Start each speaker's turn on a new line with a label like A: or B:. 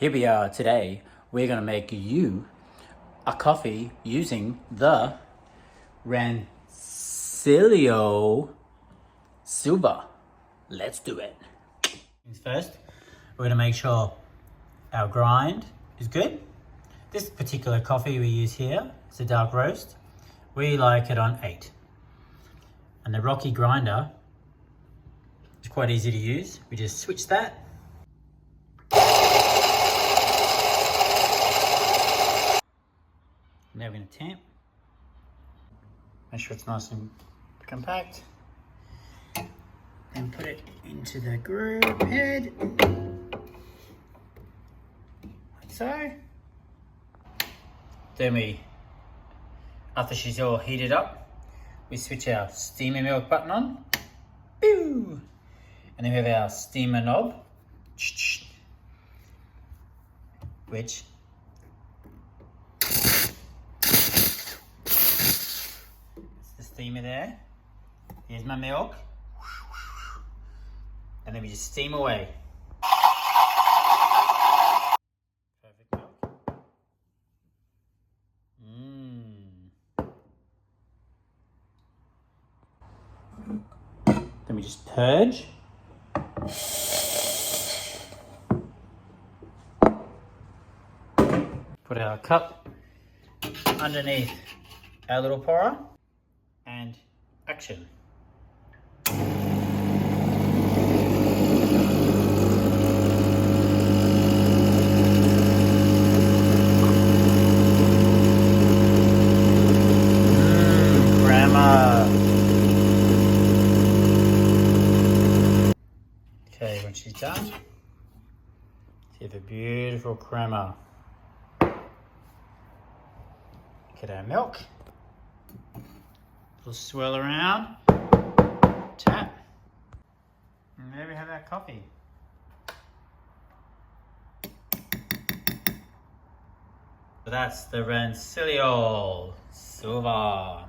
A: Here we are today. We're gonna make you a coffee using the Rancilio Silva. Let's do it. First, we're gonna make sure our grind is good. This particular coffee we use here is a dark roast. We like it on 8. And the Rocky grinder is quite easy to use. We just switch that. Now we're going to tamp. Make sure it's nice and compact. And put it into the groove head. Like so. Then we, after she's all heated up, we switch our steamer milk button on. Pew! And then we have our steamer knob, which the steamer there. Here's my milk. And then we just steam away. Perfect milk. Then we just purge. Put our cup underneath our little pourer and action. Grandma. Okay, when she's done, you have a beautiful crema. Get our milk, little swirl around, tap, and there we have our coffee. So that's the Rancilio Silva.